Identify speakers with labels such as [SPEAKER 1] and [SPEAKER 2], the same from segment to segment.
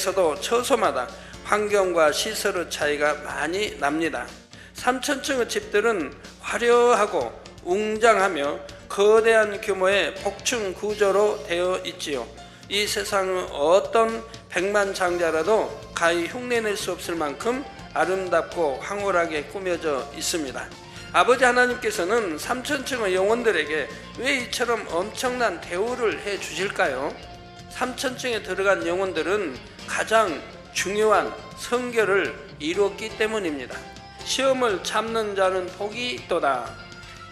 [SPEAKER 1] 내에서도 처소마다 환경과 시설의 차이가 많이 납니다. 3천층의 집들은 화려하고 웅장하며 거대한 규모의 복층 구조로 되어 있지요. 이 세상의 어떤 백만장자라도 가히 흉내낼 수 없을 만큼 아름답고 황홀하게 꾸며져 있습니다. 아버지 하나님께서는 3천층의 영혼들에게 왜 이처럼 엄청난 대우를 해 주실까요? 3천층에 들어간 영혼들은 가장 중요한 성결을 이루었기 때문입니다. 시험을 참는 자는 복이 있도다.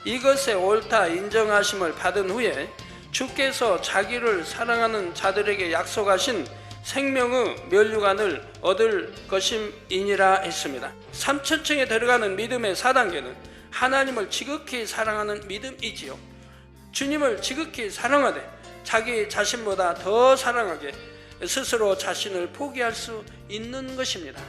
[SPEAKER 1] 이것에 옳다 인정하심을 받은 후에 주께서 자기를 사랑하는 자들에게 약속하신 생명의 면류관을 얻을 것임이니라 했습니다. 3천층에 들어가는 믿음의 4단계는 하나님을 지극히 사랑하는 믿음이지요. 주님을 지극히 사랑하되 자기 자신보다 더 사랑하게 스스로 자신을 포기할 수 있는 것입니다.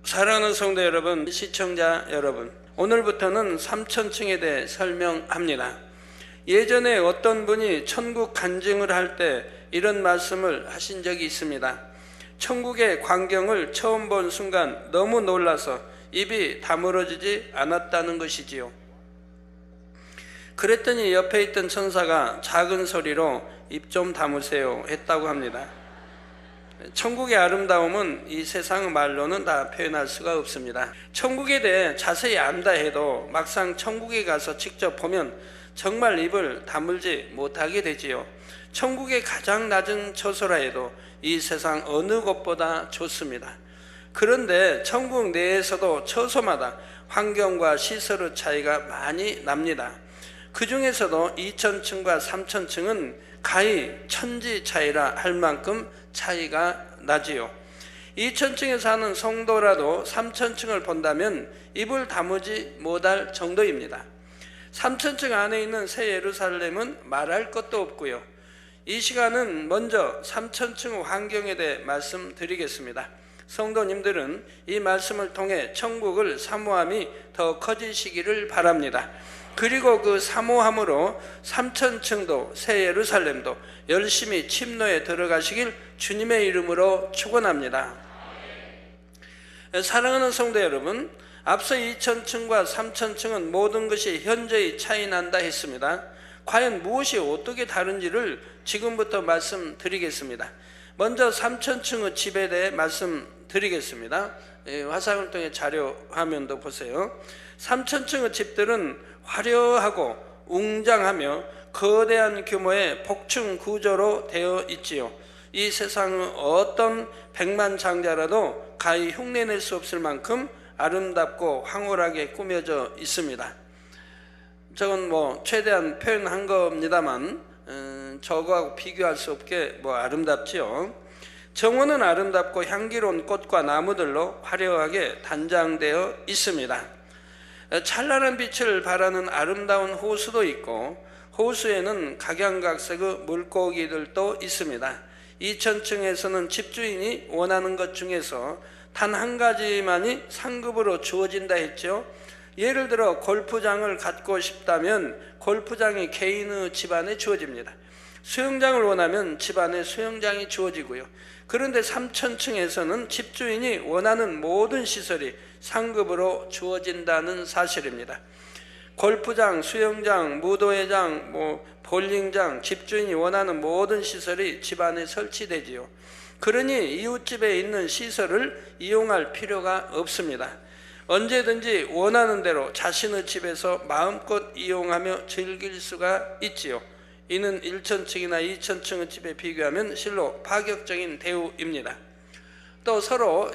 [SPEAKER 1] 사랑하는 성도 여러분, 시청자 여러분, 오늘부터는 3천층에 대해 설명합니다. 예전에 어떤 분이 천국 간증을 할 때 이런 말씀을 하신 적이 있습니다. 천국의 광경을 처음 본 순간 너무 놀라서 입이 다물어지지 않았다는 것이지요. 그랬더니 옆에 있던 천사가 작은 소리로 입 좀 다무세요 했다고 합니다. 천국의 아름다움은 이 세상의 말로는 다 표현할 수가 없습니다. 천국에 대해 자세히 안다 해도 막상 천국에 가서 직접 보면 정말 입을 다물지 못하게 되지요. 천국의 가장 낮은 처소라 해도 이 세상 어느 곳보다 좋습니다. 그런데 천국 내에서도 처소마다 환경과 시설의 차이가 많이 납니다. 그 중에서도 2천층과 3천층은 가히 천지 차이라 할 만큼 차이가 나지요. 2천층에 사는 성도라도 3천층을 본다면 입을 다무지 못할 정도입니다. 3천층 안에 있는 새 예루살렘은 말할 것도 없고요. 이 시간은 먼저 3천층의 환경에 대해 말씀드리겠습니다. 성도님들은 이 말씀을 통해 천국을 사모함이 더 커지시기를 바랍니다. 그리고 그 사모함으로 3천층도 새 예루살렘도 열심히 침노에 들어가시길 주님의 이름으로 축원합니다. 사랑하는 성도 여러분, 앞서 2천층과 3천층은 모든 것이 현저히 차이 난다 했습니다. 과연 무엇이 어떻게 다른지를 지금부터 말씀드리겠습니다. 먼저 3천층의 집에 대해 말씀드리겠습니다. 화상을 통해 자료 화면도 보세요. 3천층의 집들은 화려하고 웅장하며 거대한 규모의 복층 구조로 되어 있지요. 이 세상의 어떤 백만장자라도 가히 흉내낼 수 없을 만큼 아름답고 황홀하게 꾸며져 있습니다. 저건 최대한 표현한 겁니다만 저거하고 비교할 수 없게 아름답지요. 정원은 아름답고 향기로운 꽃과 나무들로 화려하게 단장되어 있습니다. 찬란한 빛을 발하는 아름다운 호수도 있고 호수에는 각양각색의 물고기들도 있습니다. 2천층에서는 집주인이 원하는 것 중에서 단 한 가지만이 상급으로 주어진다 했죠. 예를 들어 골프장을 갖고 싶다면 골프장이 개인의 집안에 주어집니다. 수영장을 원하면 집안에 수영장이 주어지고요. 그런데 3천층에서는 집주인이 원하는 모든 시설이 상급으로 주어진다는 사실입니다. 골프장, 수영장, 무도회장, 볼링장, 집주인이 원하는 모든 시설이 집안에 설치되지요. 그러니 이웃집에 있는 시설을 이용할 필요가 없습니다. 언제든지 원하는 대로 자신의 집에서 마음껏 이용하며 즐길 수가 있지요. 이는 1천층이나 2천층의 집에 비교하면 실로 파격적인 대우입니다. 또 서로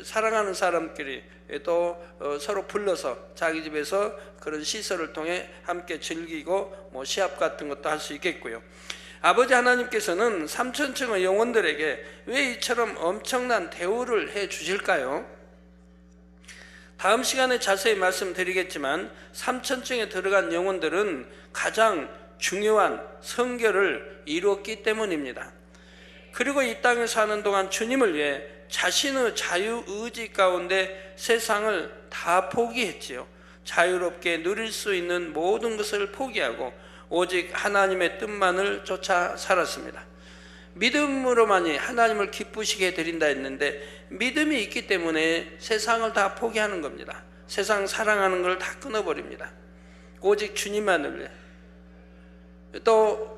[SPEAKER 1] 사랑하는 사람끼리 또 서로 불러서 자기 집에서 그런 시설을 통해 함께 즐기고 시합 같은 것도 할 수 있겠고요. 아버지 하나님께서는 3천층의 영혼들에게 왜 이처럼 엄청난 대우를 해 주실까요? 다음 시간에 자세히 말씀드리겠지만 3천층에 들어간 영혼들은 가장 중요한 성결을 이루었기 때문입니다. 그리고 이 땅에 사는 동안 주님을 위해 자신의 자유의지 가운데 세상을 다 포기했지요. 자유롭게 누릴 수 있는 모든 것을 포기하고 오직 하나님의 뜻만을 쫓아 살았습니다. 믿음으로만이 하나님을 기쁘시게 드린다 했는데 믿음이 있기 때문에 세상을 다 포기하는 겁니다. 세상 사랑하는 걸 다 끊어버립니다. 오직 주님만을 위해. 또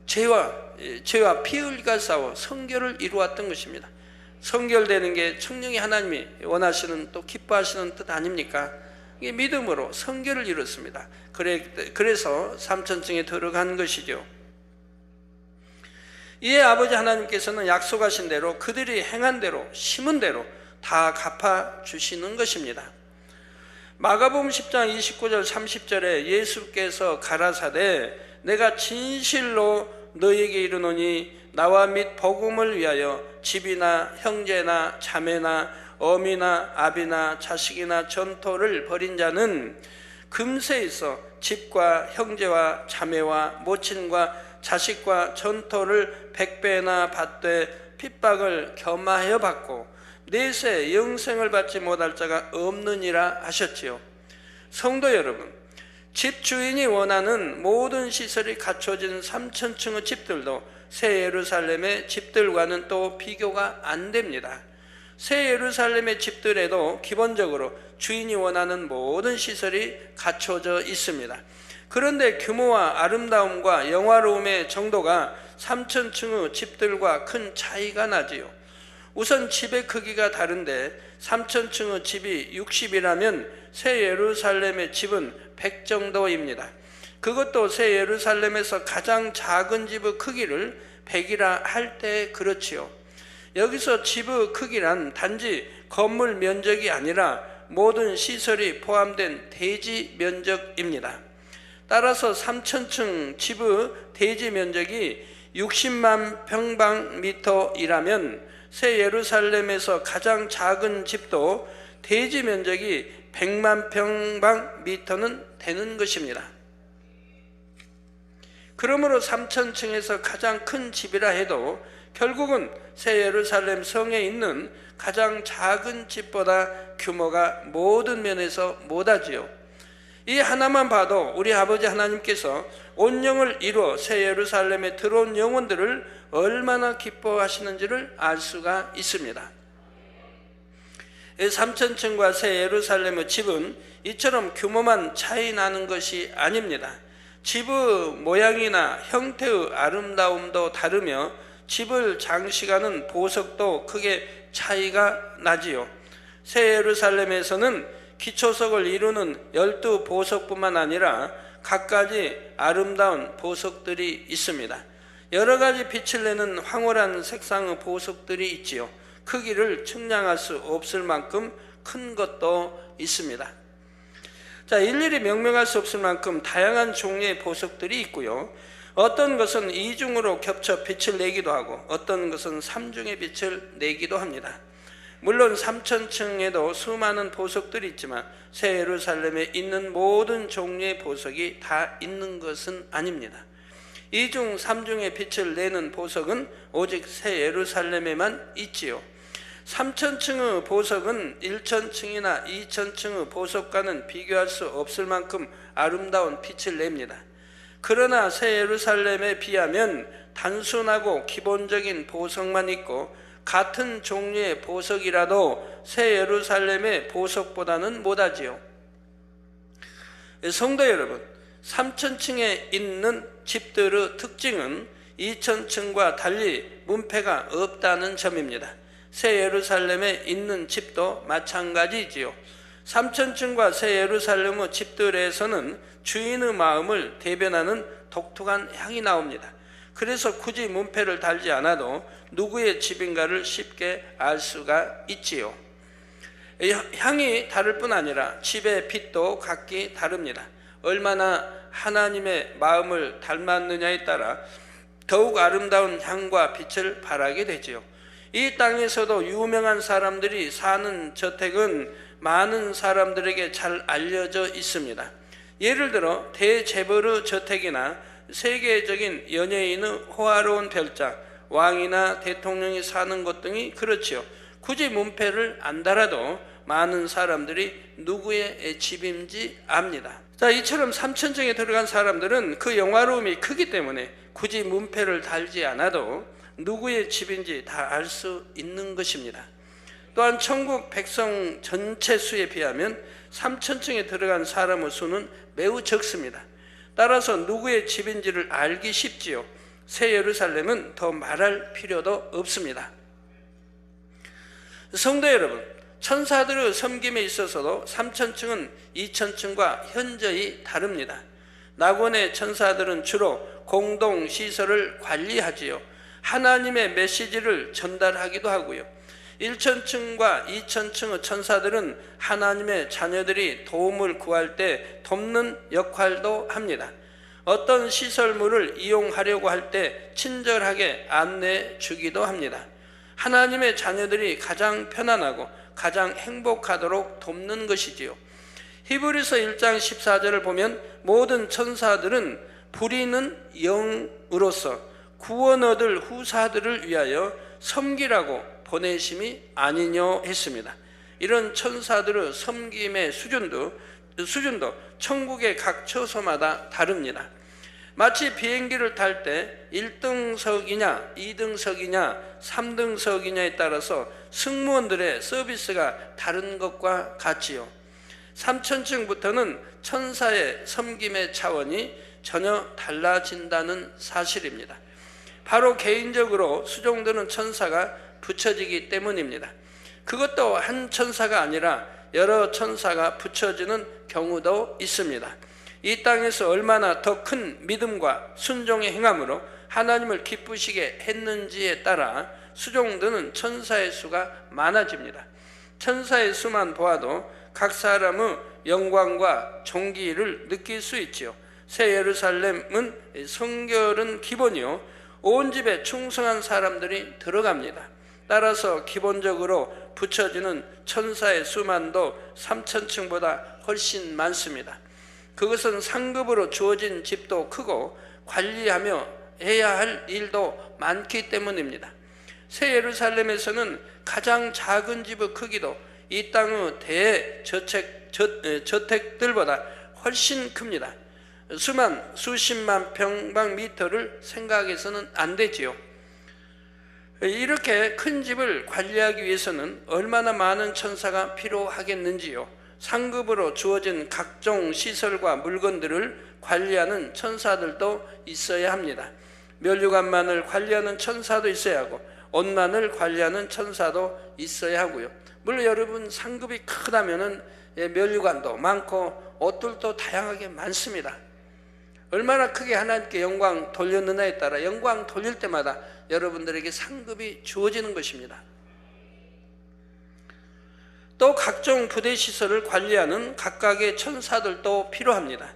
[SPEAKER 1] 죄와 피 흘려 싸워 성결을 이루었던 것입니다. 성결되는 게 성령이 하나님이 원하시는 또 기뻐하시는 뜻 아닙니까? 이게 믿음으로 성결을 이뤘습니다. 그래서 삼천층에 들어간 것이죠. 이에 아버지 하나님께서는 약속하신 대로 그들이 행한 대로 심은 대로 다 갚아주시는 것입니다. 마가복음 10장 29절 30절에 예수께서 가라사대 내가 진실로 너에게 이르노니 나와 및 복음을 위하여 집이나 형제나 자매나 어미나 아비나 자식이나 전토를 벌인 자는 금세 있어 집과 형제와 자매와 모친과 자식과 전토를 100배나 받되 핍박을 겸하여 받고 내세 영생을 받지 못할 자가 없느니라 하셨지요. 성도 여러분, 집주인이 원하는 모든 시설이 갖춰진 3000층의 집들도 새 예루살렘의 집들과는 또 비교가 안 됩니다. 새 예루살렘의 집들에도 기본적으로 주인이 원하는 모든 시설이 갖춰져 있습니다. 그런데 규모와 아름다움과 영화로움의 정도가 3000층의 집들과 큰 차이가 나지요. 우선 집의 크기가 다른데 3000층의 집이 60이라면 새 예루살렘의 집은 100 정도입니다. 그것도 새 예루살렘에서 가장 작은 집의 크기를 100이라 할 때 그렇지요. 여기서 집의 크기란 단지 건물 면적이 아니라 모든 시설이 포함된 대지 면적입니다. 따라서 3000층 집의 대지 면적이 60만 평방미터이라면 새 예루살렘에서 가장 작은 집도 대지 면적이 100만 평방미터는 되는 것입니다. 그러므로 3000층에서 가장 큰 집이라 해도 결국은 새 예루살렘 성에 있는 가장 작은 집보다 규모가 모든 면에서 못하지요. 이 하나만 봐도 우리 아버지 하나님께서 온 영을 이루어 새 예루살렘에 들어온 영혼들을 얼마나 기뻐하시는지를 알 수가 있습니다. 3000층과 새 예루살렘의 집은 이처럼 규모만 차이 나는 것이 아닙니다. 집의 모양이나 형태의 아름다움도 다르며 집을 장식하는 보석도 크게 차이가 나지요. 새 예루살렘에서는 기초석을 이루는 12보석뿐만 아니라 갖가지 아름다운 보석들이 있습니다. 여러 가지 빛을 내는 황홀한 색상의 보석들이 있지요. 크기를 측량할 수 없을 만큼 큰 것도 있습니다. 자, 일일이 명명할 수 없을 만큼 다양한 종류의 보석들이 있고요. 어떤 것은 이중으로 겹쳐 빛을 내기도 하고 어떤 것은 삼중의 빛을 내기도 합니다. 물론 3000층에도 수많은 보석들이 있지만 새 예루살렘에 있는 모든 종류의 보석이 다 있는 것은 아닙니다. 이중, 삼중의 빛을 내는 보석은 오직 새 예루살렘에만 있지요. 3000층의 보석은 1000층이나 2000층의 보석과는 비교할 수 없을 만큼 아름다운 빛을 냅니다. 그러나 새 예루살렘에 비하면 단순하고 기본적인 보석만 있고 같은 종류의 보석이라도 새 예루살렘의 보석보다는 못하지요. 성도 여러분, 3000층에 있는 집들의 특징은 2000층과 달리 문패가 없다는 점입니다. 새 예루살렘에 있는 집도 마찬가지지요. 3000층과 새 예루살렘의 집들에서는 주인의 마음을 대변하는 독특한 향이 나옵니다. 그래서 굳이 문패를 달지 않아도 누구의 집인가를 쉽게 알 수가 있지요. 향이 다를 뿐 아니라 집의 빛도 각기 다릅니다. 얼마나 하나님의 마음을 닮았느냐에 따라 더욱 아름다운 향과 빛을 발하게 되지요. 이 땅에서도 유명한 사람들이 사는 저택은 많은 사람들에게 잘 알려져 있습니다. 예를 들어 대재벌의 저택이나 세계적인 연예인의 호화로운 별장, 왕이나 대통령이 사는 곳 등이 그렇지요. 굳이 문패를 안 달아도 많은 사람들이 누구의 집인지 압니다. 자, 이처럼 3천층에 들어간 사람들은 그 영화로움이 크기 때문에 굳이 문패를 달지 않아도 누구의 집인지 다 알 수 있는 것입니다. 또한 천국 백성 전체 수에 비하면 3천층에 들어간 사람의 수는 매우 적습니다. 따라서 누구의 집인지를 알기 쉽지요. 새 예루살렘은 더 말할 필요도 없습니다. 성도 여러분, 천사들의 섬김에 있어서도 3천층은 2천층과 현저히 다릅니다. 낙원의 천사들은 주로 공동시설을 관리하지요. 하나님의 메시지를 전달하기도 하고요. 1천층과 2천층의 천사들은 하나님의 자녀들이 도움을 구할 때 돕는 역할도 합니다. 어떤 시설물을 이용하려고 할 때 친절하게 안내해 주기도 합니다. 하나님의 자녀들이 가장 편안하고 가장 행복하도록 돕는 것이지요. 히브리서 1장 14절을 보면 모든 천사들은 부리는 영으로서 구원 얻을 후사들을 위하여 섬기라고 보내심이 아니뇨 했습니다. 이런 천사들의 섬김의 수준도 천국의 각 처소마다 다릅니다. 마치 비행기를 탈 때 1등석이냐 2등석이냐 3등석이냐에 따라서 승무원들의 서비스가 다른 것과 같지요. 3천층부터는 천사의 섬김의 차원이 전혀 달라진다는 사실입니다. 바로 개인적으로 수종드는 천사가 붙여지기 때문입니다. 그것도 한 천사가 아니라 여러 천사가 붙여지는 경우도 있습니다. 이 땅에서 얼마나 더 큰 믿음과 순종의 행함으로 하나님을 기쁘시게 했는지에 따라 수종드는 천사의 수가 많아집니다. 천사의 수만 보아도 각 사람의 영광과 존귀를 느낄 수 있지요. 새 예루살렘은 성결은 기본이요, 온 집에 충성한 사람들이 들어갑니다. 따라서 기본적으로 붙여지는 천사의 수만도 3천층보다 훨씬 많습니다. 그것은 상급으로 주어진 집도 크고 관리하며 해야 할 일도 많기 때문입니다. 새 예루살렘에서는 가장 작은 집의 크기도 이 땅의 대저택들보다 훨씬 큽니다. 수십만 평방미터를 생각해서는 안 되지요. 이렇게 큰 집을 관리하기 위해서는 얼마나 많은 천사가 필요하겠는지요. 상급으로 주어진 각종 시설과 물건들을 관리하는 천사들도 있어야 합니다. 면류관만을 관리하는 천사도 있어야 하고 옷만을 관리하는 천사도 있어야 하고요. 물론 여러분 상급이 크다면은 면류관도 많고 옷들도 다양하게 많습니다. 얼마나 크게 하나님께 영광 돌렸느냐에 따라 영광 돌릴 때마다 여러분들에게 상급이 주어지는 것입니다. 또 각종 부대시설을 관리하는 각각의 천사들도 필요합니다.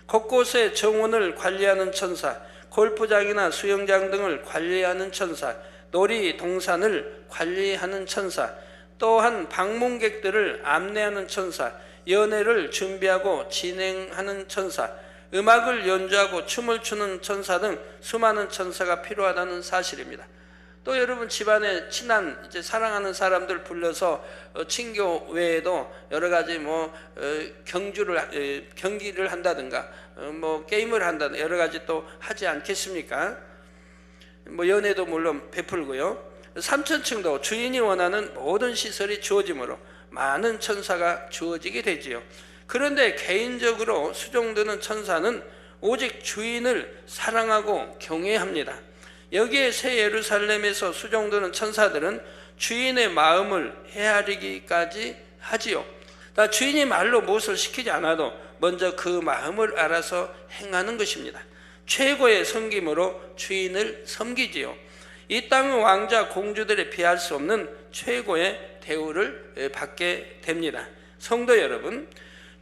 [SPEAKER 1] 곳곳의 정원을 관리하는 천사, 골프장이나 수영장 등을 관리하는 천사, 놀이동산을 관리하는 천사, 또한 방문객들을 안내하는 천사, 연회를 준비하고 진행하는 천사, 음악을 연주하고 춤을 추는 천사 등 수많은 천사가 필요하다는 사실입니다. 또 여러분 집안에 친한 사랑하는 사람들 불러서 친교 외에도 여러 가지 경기를 한다든가 게임을 한다든가 여러 가지 또 하지 않겠습니까? 연애도 물론 베풀고요. 3천층도 주인이 원하는 모든 시설이 주어지므로 많은 천사가 주어지게 되지요. 그런데 개인적으로 수종드는 천사는 오직 주인을 사랑하고 경외합니다. 여기에 새 예루살렘에서 수종드는 천사들은 주인의 마음을 헤아리기까지 하지요. 주인이 말로 무엇을 시키지 않아도 먼저 그 마음을 알아서 행하는 것입니다. 최고의 섬김으로 주인을 섬기지요. 이 땅의 왕자 공주들에 비할 수 없는 최고의 대우를 받게 됩니다. 성도 여러분,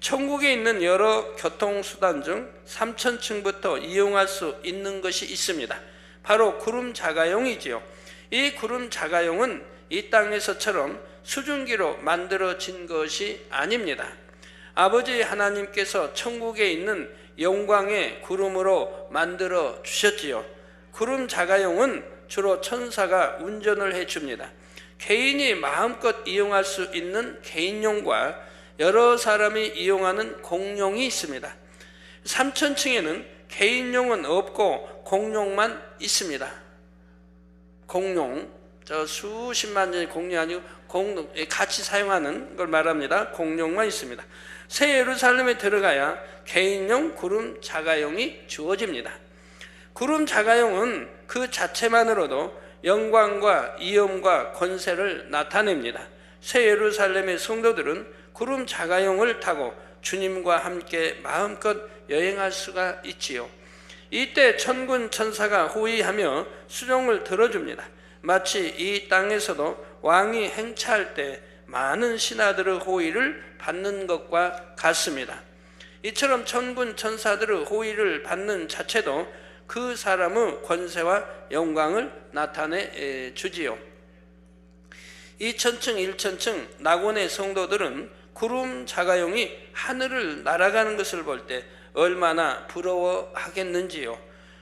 [SPEAKER 1] 천국에 있는 여러 교통수단 중 3천층부터 이용할 수 있는 것이 있습니다. 바로 구름 자가용이지요. 이 구름 자가용은 이 땅에서처럼 수증기로 만들어진 것이 아닙니다. 아버지 하나님께서 천국에 있는 영광의 구름으로 만들어 주셨지요. 구름 자가용은 주로 천사가 운전을 해줍니다. 개인이 마음껏 이용할 수 있는 개인용과 여러 사람이 이용하는 공용이 있습니다. 3천층에는 개인용은 없고 공용만 있습니다. 공용, 저 수십만 년의 공용이 아니고 같이 사용하는 걸 말합니다. 공용만 있습니다. 새 예루살렘에 들어가야 개인용 구름 자가용이 주어집니다. 구름 자가용은 그 자체만으로도 영광과 위엄과 권세를 나타냅니다. 새 예루살렘의 성도들은 구름 자가용을 타고 주님과 함께 마음껏 여행할 수가 있지요. 이때 천군 천사가 호위하며 수종을 들어줍니다. 마치 이 땅에서도 왕이 행차할 때 많은 신하들의 호위를 받는 것과 같습니다. 이처럼 천군 천사들의 호위를 받는 자체도 그 사람의 권세와 영광을 나타내 주지요. 2천층, 1천층 낙원의 성도들은 구름 자가용이 하늘을 날아가는 것을 볼 때 얼마나 부러워하겠는지요.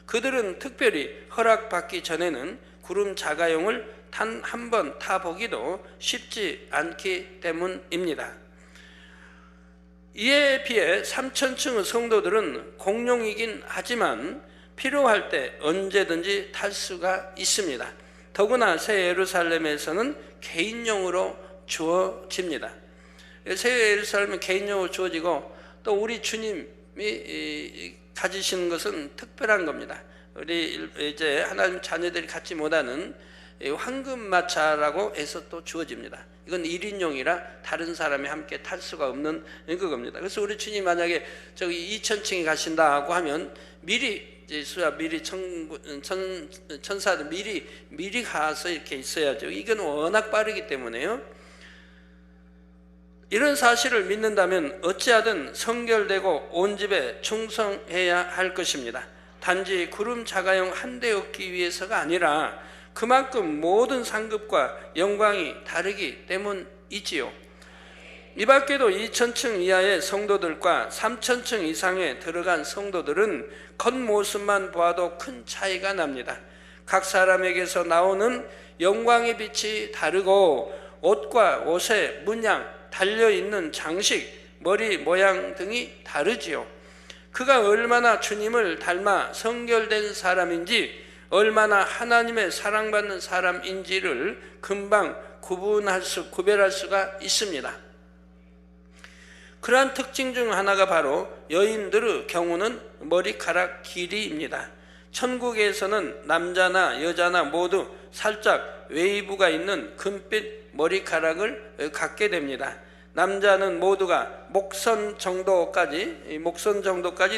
[SPEAKER 1] 그들은 특별히 허락받기 전에는 구름 자가용을 단 한 번 타보기도 쉽지 않기 때문입니다. 이에 비해 3천층의 성도들은 공용이긴 하지만 필요할 때 언제든지 탈 수가 있습니다. 더구나 새 예루살렘에서는 개인용으로 주어집니다. 새 예루살렘은 개인용으로 주어지고 또 우리 주님이 가지시는 것은 특별한 겁니다. 우리 이제 하나님 자녀들이 갖지 못하는 황금마차라고 해서 또 주어집니다. 이건 1인용이라 다른 사람이 함께 탈 수가 없는 그겁니다. 그래서 우리 주님 만약에 저기 2천층에 가신다고 하면 미리 천사들 미리 가서 이렇게 있어야죠. 이건 워낙 빠르기 때문에요. 이런 사실을 믿는다면 어찌하든 성결되고 온 집에 충성해야 할 것입니다. 단지 구름 자가용 한 대 얻기 위해서가 아니라 그만큼 모든 상급과 영광이 다르기 때문이지요. 이 밖에도 2천층 이하의 성도들과 3천층 이상에 들어간 성도들은 겉모습만 보아도 큰 차이가 납니다. 각 사람에게서 나오는 영광의 빛이 다르고 옷과 옷의 문양, 달려있는 장식, 머리 모양 등이 다르지요. 그가 얼마나 주님을 닮아 성결된 사람인지, 얼마나 하나님의 사랑받는 사람인지를 금방 구별할 수가 있습니다. 그러한 특징 중 하나가 바로 여인들의 경우는 머리카락 길이입니다. 천국에서는 남자나 여자나 모두 살짝 웨이브가 있는 금빛 머리카락을 갖게 됩니다. 남자는 모두가 목선 정도까지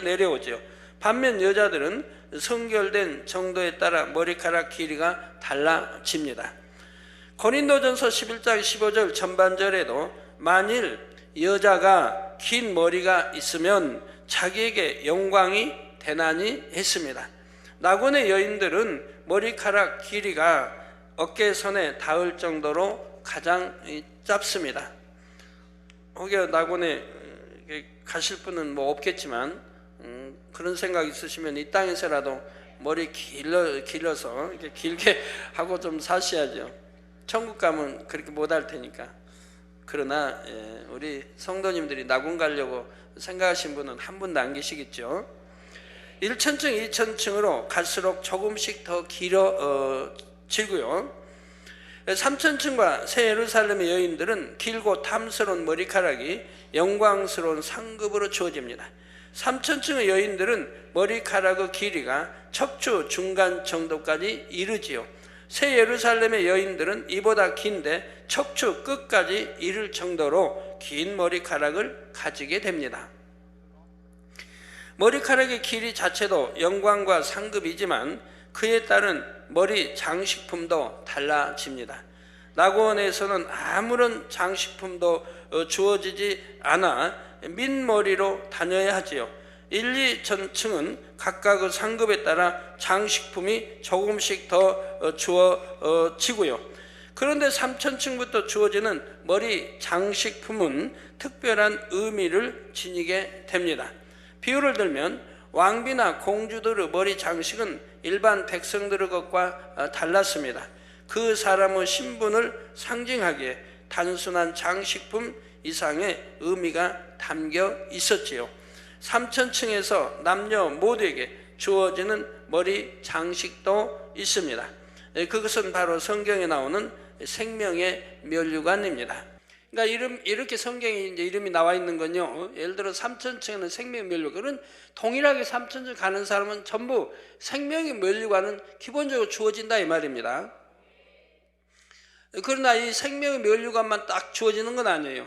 [SPEAKER 1] 내려오죠. 반면 여자들은 성결된 정도에 따라 머리카락 길이가 달라집니다. 고린도전서 11장 15절 전반절에도 만일 여자가 긴 머리가 있으면 자기에게 영광이 되나니 했습니다. 낙원의 여인들은 머리카락 길이가 어깨선에 닿을 정도로 가장 짧습니다. 혹여 낙원에 가실 분은 뭐 없겠지만 그런 생각 있으시면 이 땅에서라도 머리 길러서 이렇게 길게 하고 좀 사셔야죠. 천국 가면 그렇게 못할 테니까. 그러나 우리 성도님들이 낙원 가려고 생각하신 분은 한 분도 안 계시겠죠. 1천층, 2천층으로 갈수록 조금씩 더 길어지고요. 3천층과 새 예루살렘의 여인들은 길고 탐스러운 머리카락이 영광스러운 상급으로 주어집니다. 3천층의 여인들은 머리카락의 길이가 척추 중간 정도까지 이르지요. 새 예루살렘의 여인들은 이보다 긴데 척추 끝까지 이를 정도로 긴 머리카락을 가지게 됩니다. 머리카락의 길이 자체도 영광과 상급이지만 그에 따른 머리 장식품도 달라집니다. 낙원에서는 아무런 장식품도 주어지지 않아 민머리로 다녀야 하지요. 1, 2천층은 각각의 상급에 따라 장식품이 조금씩 더 주어지고요. 그런데 3천층부터 주어지는 머리 장식품은 특별한 의미를 지니게 됩니다. 비유를 들면 왕비나 공주들의 머리 장식은 일반 백성들의 것과 달랐습니다. 그 사람의 신분을 상징하기에 단순한 장식품 이상의 의미가 담겨 있었지요. 삼천층에서 남녀 모두에게 주어지는 머리 장식도 있습니다. 그것은 바로 성경에 나오는 생명의 면류관입니다. 그러니까 이렇게 성경에 이제 이름이 나와 있는 건요. 예를 들어 삼천층에는 생명의 면류관은 동일하게 삼천층 가는 사람은 전부 생명의 면류관은 기본적으로 주어진다 이 말입니다. 그러나 이 생명의 면류관만 딱 주어지는 건 아니에요.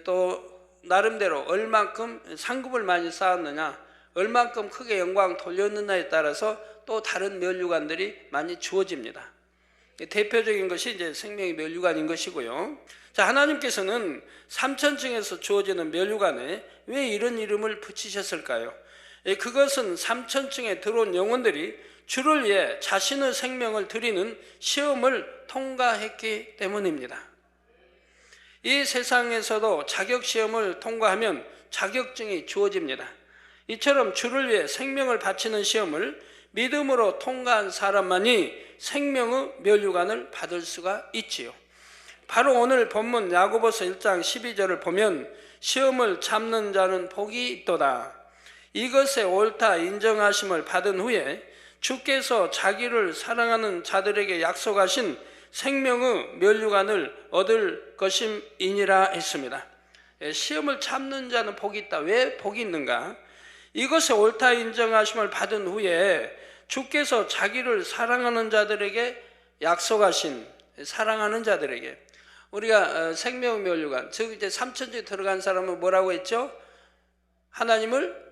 [SPEAKER 1] 또 나름대로 얼만큼 상급을 많이 쌓았느냐, 얼만큼 크게 영광 돌렸느냐에 따라서 또 다른 면류관들이 많이 주어집니다. 대표적인 것이 이제 생명의 면류관인 것이고요. 자, 하나님께서는 삼천층에서 주어지는 면류관에 왜 이런 이름을 붙이셨을까요? 그것은 삼천층에 들어온 영혼들이 주를 위해 자신의 생명을 드리는 시험을 통과했기 때문입니다. 이 세상에서도 자격시험을 통과하면 자격증이 주어집니다. 이처럼 주를 위해 생명을 바치는 시험을 믿음으로 통과한 사람만이 생명의 면류관을 받을 수가 있지요. 바로 오늘 본문 야고보서 1장 12절을 보면 시험을 참는 자는 복이 있도다. 이것에 옳다 인정하심을 받은 후에 주께서 자기를 사랑하는 자들에게 약속하신 생명의 면류관을 얻을 것임이니라 했습니다. 시험을 참는 자는 복이 있다. 왜 복이 있는가? 이것에 옳다 인정하심을 받은 후에 주께서 자기를 사랑하는 자들에게 약속하신, 사랑하는 자들에게, 우리가 생명의 면류관, 즉 이제 삼천지에 들어간 사람은 뭐라고 했죠? 하나님을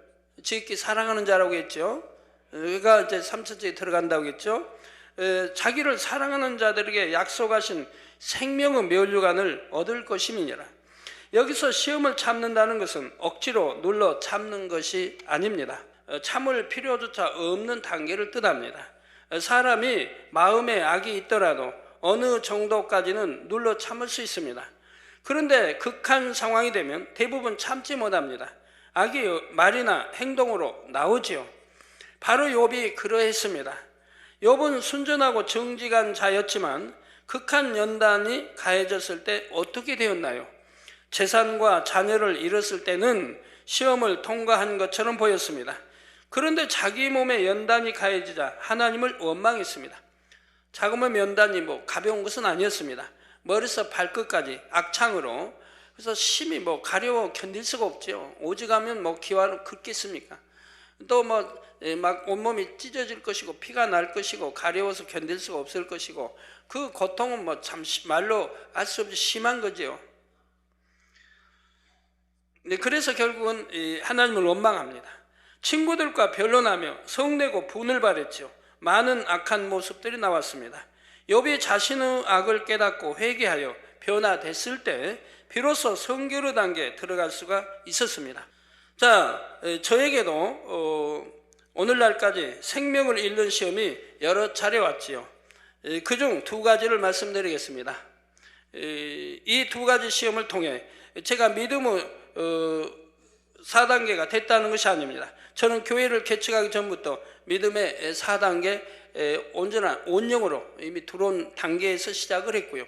[SPEAKER 1] 지극히 사랑하는 자라고 했죠. 그가 이제 삼천지에 들어간다고 했죠. 자기를 사랑하는 자들에게 약속하신 생명의 면류관을 얻을 것임이니라. 여기서 시험을 참는다는 것은 억지로 눌러 참는 것이 아닙니다. 참을 필요조차 없는 단계를 뜻합니다. 사람이 마음에 악이 있더라도 어느 정도까지는 눌러 참을 수 있습니다. 그런데 극한 상황이 되면 대부분 참지 못합니다. 악이 말이나 행동으로 나오지요. 바로 욥이 그러했습니다. 욥은 순전하고 정직한 자였지만 극한 연단이 가해졌을 때 어떻게 되었나요? 재산과 자녀를 잃었을 때는 시험을 통과한 것처럼 보였습니다. 그런데 자기 몸에 연단이 가해지자 하나님을 원망했습니다. 자그마한 연단이 가벼운 것은 아니었습니다. 머리에서 발끝까지 악창으로, 그래서 심히 가려워 견딜 수가 없죠. 오직하면 기와로 긁겠습니까? 또 막 온몸이 찢어질 것이고 피가 날 것이고 가려워서 견딜 수가 없을 것이고 그 고통은 참 말로 알 수 없이 심한 거죠. 그래서 결국은 하나님을 원망합니다. 친구들과 변론하며 성내고 분을 발했죠. 많은 악한 모습들이 나왔습니다. 욥이 자신의 악을 깨닫고 회개하여 변화됐을 때 비로소 성결의 단계에 들어갈 수가 있었습니다. 자, 저에게도 오늘날까지 생명을 잃는 시험이 여러 차례 왔지요. 그중 두 가지를 말씀드리겠습니다. 이 두 가지 시험을 통해 제가 믿음의 4단계가 됐다는 것이 아닙니다. 저는 교회를 개척하기 전부터 믿음의 4단계 온전한 온영으로 이미 들어온 단계에서 시작을 했고요.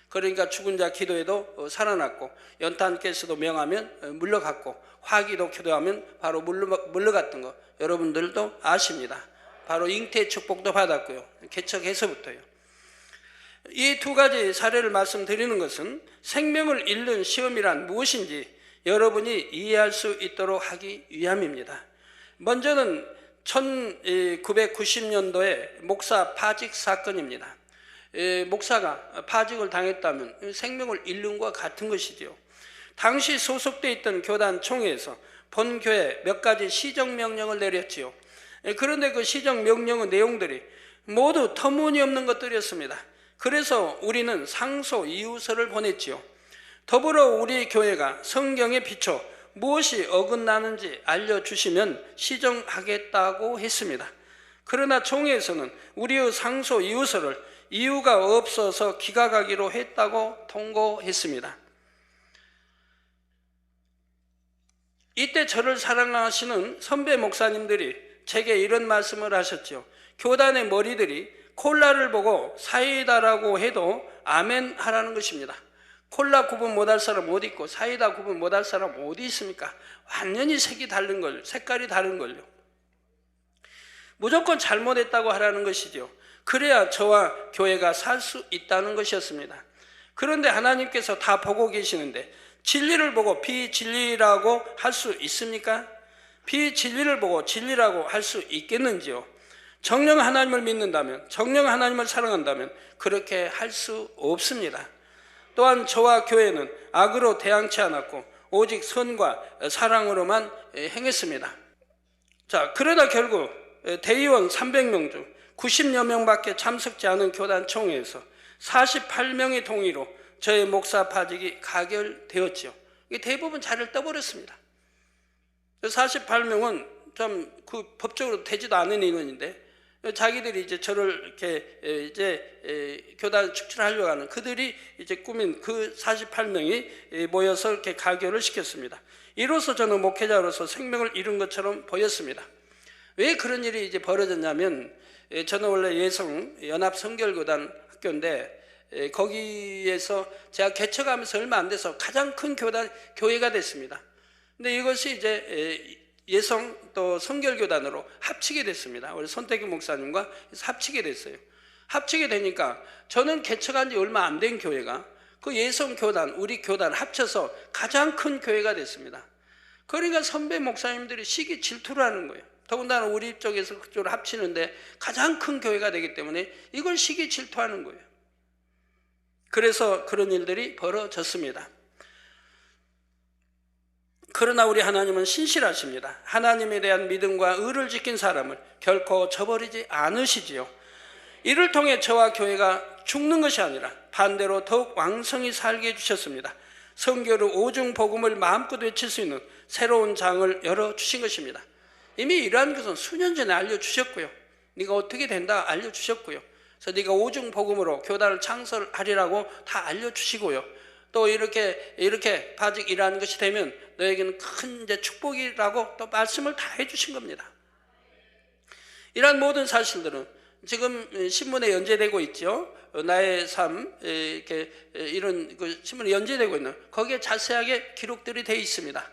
[SPEAKER 1] 그러니까 죽은 자 기도에도 살아났고, 연탄께서도 명하면 물러갔고, 화기도 기도하면 바로 물러갔던 거 여러분들도 아십니다. 바로 잉태 축복도 받았고요. 개척해서부터요. 이 두 가지 사례를 말씀드리는 것은 생명을 잃는 시험이란 무엇인지 여러분이 이해할 수 있도록 하기 위함입니다. 먼저는 1990년도에 목사 파직 사건입니다. 목사가 파직을 당했다면 생명을 잃는 것과 같은 것이죠. 당시 소속돼 있던 교단 총회에서 본교회 몇 가지 시정명령을 내렸지요. 그런데 그 시정명령의 내용들이 모두 터무니없는 것들이었습니다. 그래서 우리는 상소 이유서를 보냈지요. 더불어 우리 교회가 성경에 비춰 무엇이 어긋나는지 알려주시면 시정하겠다고 했습니다. 그러나 총회에서는 우리의 상소 이유서를 이유가 없어서 기각하기로 했다고 통고했습니다. 이때 저를 사랑하시는 선배 목사님들이 제게 이런 말씀을 하셨죠. 교단의 머리들이 콜라를 보고 사이다라고 해도 아멘 하라는 것입니다. 콜라 구분 못할 사람 어디 있고 사이다 구분 못할 사람 어디 있습니까? 완전히 색이 다른 걸, 색깔이 다른 걸요. 무조건 잘못했다고 하라는 것이죠. 그래야 저와 교회가 살 수 있다는 것이었습니다. 그런데 하나님께서 다 보고 계시는데 진리를 보고 비진리라고 할 수 있습니까? 비진리를 보고 진리라고 할 수 있겠는지요? 정령 하나님을 믿는다면, 정령 하나님을 사랑한다면 그렇게 할 수 없습니다. 또한 저와 교회는 악으로 대항치 않았고 오직 선과 사랑으로만 행했습니다. 자, 그러다 결국 대의원 300명 중 90여 명밖에 참석지 않은 교단 총회에서 48명의 동의로 저의 목사 파직이 가결되었지요. 대부분 자리를 떠버렸습니다. 48명은 좀 법적으로 되지도 않은 인원인데 자기들이 이제 저를 이렇게 이제 교단 축출하려고 하는 그들이 이제 꾸민 그 48명이 모여서 이렇게 가결을 시켰습니다. 이로써 저는 목회자로서 생명을 잃은 것처럼 보였습니다. 왜 그런 일이 이제 벌어졌냐면 저는 원래 예성 연합 성결교단 학교인데 거기에서 제가 개척하면서 얼마 안 돼서 가장 큰 교회가 됐습니다. 근데 이것이 이제 예성 또 성결교단으로 합치게 됐습니다. 우리 손태기 목사님과 합치게 됐어요. 합치게 되니까 저는 개척한 지 얼마 안 된 교회가 그 예성 교단, 우리 교단 합쳐서 가장 큰 교회가 됐습니다. 그러니까 선배 목사님들이 시기 질투를 하는 거예요. 더군다나 우리 쪽에서 그쪽으로 합치는데 가장 큰 교회가 되기 때문에 이걸 시기 질투하는 거예요. 그래서 그런 일들이 벌어졌습니다. 그러나 우리 하나님은 신실하십니다. 하나님에 대한 믿음과 의를 지킨 사람을 결코 저버리지 않으시지요. 이를 통해 저와 교회가 죽는 것이 아니라 반대로 더욱 왕성히 살게 해주셨습니다. 성결의 오중 복음을 마음껏 외칠 수 있는 새로운 장을 열어주신 것입니다. 이미 이러한 것은 수년 전에 알려주셨고요. 네가 어떻게 된다 알려주셨고요. 그래서 네가 오중 복음으로 교단을 창설하리라고 다 알려주시고요. 또 이렇게 파직이라는 것이 되면 너에게는 큰 이제 축복이라고 또 말씀을 다 해주신 겁니다. 이러한 모든 사실들은 지금 신문에 연재되고 있죠. 나의 삶 이렇게 이런 그 신문에 연재되고 있는 거기에 자세하게 기록들이 되어 있습니다.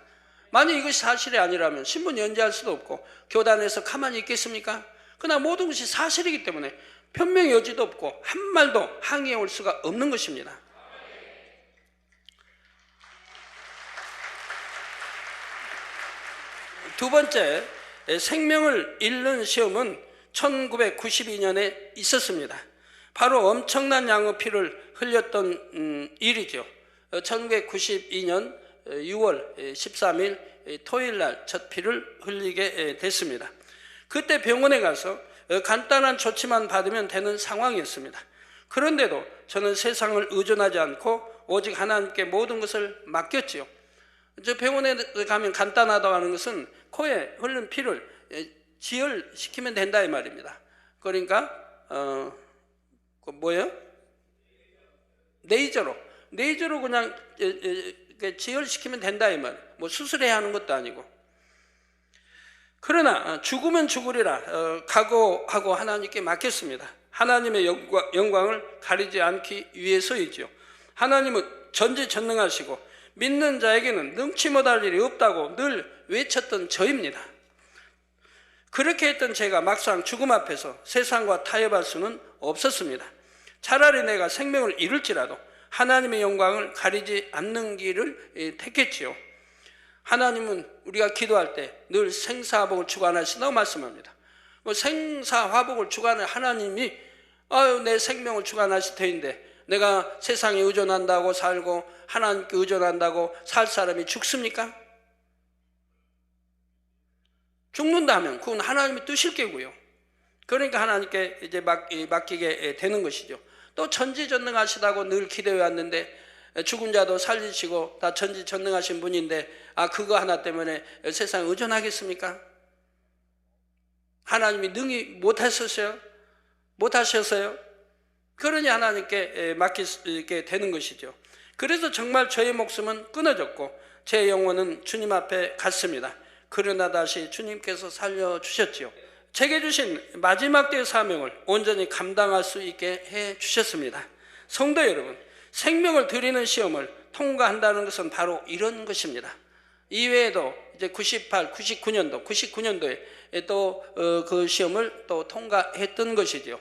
[SPEAKER 1] 만약 이것이 사실이 아니라면 신문 연재할 수도 없고 교단에서 가만히 있겠습니까? 그러나 모든 것이 사실이기 때문에 변명의 여지도 없고 한 말도 항의해 올 수가 없는 것입니다. 두 번째, 생명을 잃는 시험은 1992년에 있었습니다. 바로 엄청난 양의 피를 흘렸던 일이죠. 1992년 6월 13일 토요일 날 첫 피를 흘리게 됐습니다. 그때 병원에 가서 간단한 조치만 받으면 되는 상황이었습니다. 그런데도 저는 세상을 의존하지 않고 오직 하나님께 모든 것을 맡겼지요. 저 병원에 가면 간단하다고 하는 것은 코에 흐르는 피를 지혈시키면 된다 이 말입니다. 그러니까 뭐예요? 레이저로 그냥 지혈시키면 된다 이 말. 뭐 수술해야 하는 것도 아니고. 그러나 죽으면 죽으리라 각오하고 하나님께 맡겼습니다. 하나님의 영광을 가리지 않기 위해서이죠. 하나님은 전지전능하시고 믿는 자에게는 능치 못할 일이 없다고 늘 외쳤던 저입니다. 그렇게 했던 제가 막상 죽음 앞에서 세상과 타협할 수는 없었습니다. 차라리 내가 생명을 잃을지라도 하나님의 영광을 가리지 않는 길을 택했지요. 하나님은 우리가 기도할 때 늘 생사화복을 주관하신다고 말씀합니다. 생사화복을 주관하는 하나님이 내 생명을 주관하실 터인데 내가 세상에 의존한다고 살고 하나님께 의존한다고 살 사람이 죽습니까? 죽는다 하면 그건 하나님의 뜻일 게고요. 그러니까 하나님께 이제 맡기게 되는 것이죠. 또 전지전능하시다고 늘 기도해 왔는데 죽은 자도 살리시고 다 전지전능하신 분인데 그거 하나 때문에 세상에 의존하겠습니까? 하나님이 능히 못하셨어요? 그러니 하나님께 맡기게 되는 것이죠. 그래서 정말 저의 목숨은 끊어졌고 제 영혼은 주님 앞에 갔습니다. 그러나 다시 주님께서 살려주셨지요. 제게 주신 마지막 때의 사명을 온전히 감당할 수 있게 해 주셨습니다. 성도 여러분, 생명을 드리는 시험을 통과한다는 것은 바로 이런 것입니다. 이외에도 이제 99년도에 또 그 시험을 또 통과했던 것이죠.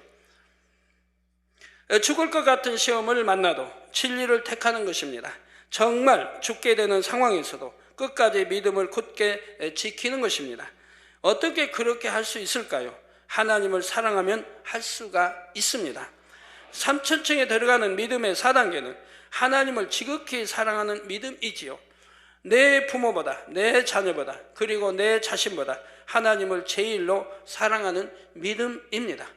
[SPEAKER 1] 죽을 것 같은 시험을 만나도 진리를 택하는 것입니다. 정말 죽게 되는 상황에서도 끝까지 믿음을 굳게 지키는 것입니다. 어떻게 그렇게 할 수 있을까요? 하나님을 사랑하면 할 수가 있습니다. 3천층에 들어가는 믿음의 4단계는 하나님을 지극히 사랑하는 믿음이지요. 내 부모보다, 내 자녀보다, 그리고 내 자신보다 하나님을 제일로 사랑하는 믿음입니다.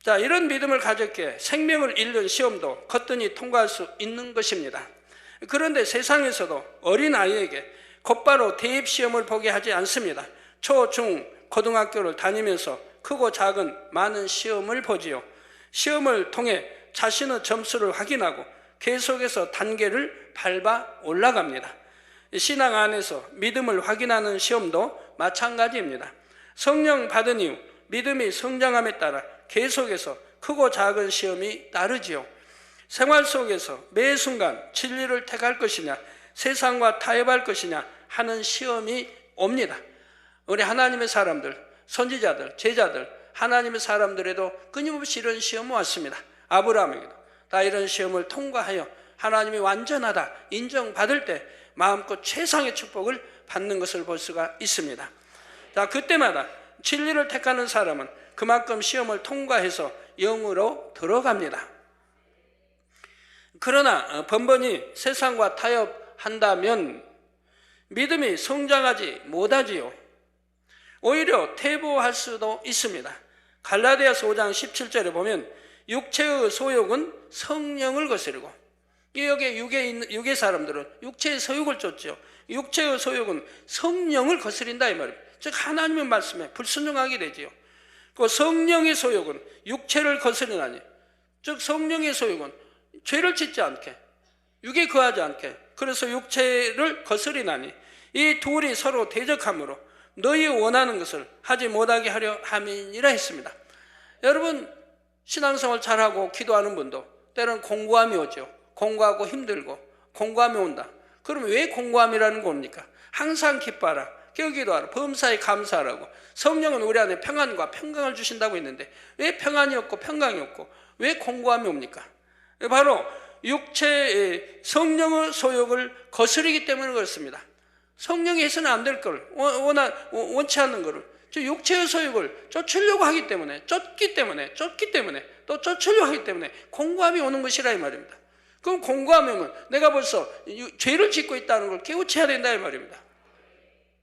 [SPEAKER 1] 자, 이런 믿음을 가졌기에 생명을 잃는 시험도 거뜬히 통과할 수 있는 것입니다. 그런데 세상에서도 어린아이에게 곧바로 대입시험을 보게 하지 않습니다. 초, 중, 고등학교를 다니면서 크고 작은 많은 시험을 보지요. 시험을 통해 자신의 점수를 확인하고 계속해서 단계를 밟아 올라갑니다. 신앙 안에서 믿음을 확인하는 시험도 마찬가지입니다. 성령 받은 이후 믿음이 성장함에 따라 계속해서 크고 작은 시험이 따르지요. 생활 속에서 매 순간 진리를 택할 것이냐, 세상과 타협할 것이냐 하는 시험이 옵니다. 우리 하나님의 사람들, 선지자들, 제자들, 하나님의 사람들에도 끊임없이 이런 시험이 왔습니다. 아브라함에게도 다 이런 시험을 통과하여 하나님이 완전하다 인정받을 때 마음껏 최상의 축복을 받는 것을 볼 수가 있습니다. 자, 그때마다 진리를 택하는 사람은 그만큼 시험을 통과해서 영으로 들어갑니다. 그러나 번번이 세상과 타협한다면 믿음이 성장하지 못하지요. 오히려 퇴보할 수도 있습니다. 갈라디아서 5장 17절에 보면 육체의 소욕은 성령을 거스르고, 여기 육의 사람들은 육체의 소욕을 쫓죠. 육체의 소욕은 성령을 거스린다 이 말입니다. 즉 하나님의 말씀에 불순종하게 되지요. 그 성령의 소욕은 육체를 거스르나니, 즉 성령의 소욕은 죄를 짓지 않게, 육에 거하지 않게, 그래서 육체를 거스리나니 이 둘이 서로 대적함으로 너희 원하는 것을 하지 못하게 하려 함이니라 했습니다. 여러분, 신앙생활 잘하고 기도하는 분도 때로는 공고함이 오죠. 공고하고 힘들고 공고함이 온다. 그러면 왜 공고함이라는 겁니까? 항상 기뻐하라, 기도하라, 범사에 감사하라고. 성령은 우리 안에 평안과 평강을 주신다고 했는데 왜 평안이 없고 평강이 없고 왜 공고함이 옵니까? 바로 육체의 성령의 소욕을 거스르기 때문에 그렇습니다. 성령이 해서는 안 될 걸, 원치 않는 것을, 육체의 소욕을 쫓으려고 하기 때문에, 쫓기 때문에 또 쫓으려고 하기 때문에 공고함이 오는 것이라 이 말입니다. 그럼 공고함이 오면 내가 벌써 죄를 짓고 있다는 걸 깨우쳐야 된다 이 말입니다.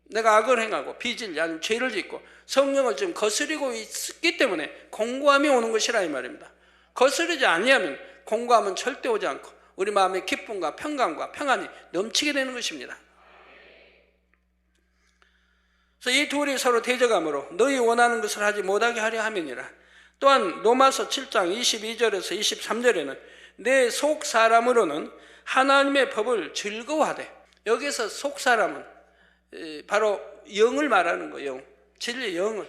[SPEAKER 1] 내가 악을 행하고 비질리 아니면 죄를 짓고 성령을 지금 거스리고 있기 때문에 공고함이 오는 것이라 이 말입니다. 거스르지 아니하면 공고함은 절대 오지 않고 우리 마음의 기쁨과 평강과 평안이 넘치게 되는 것입니다. 그래서 이 둘이 서로 대적함으로 너희 원하는 것을 하지 못하게 하려 함이니라. 또한 로마서 7장 22절에서 23절에는 내 속 사람으로는 하나님의 법을 즐거워하되, 여기서 속 사람은 바로 영을 말하는 거예요. 진리 영을.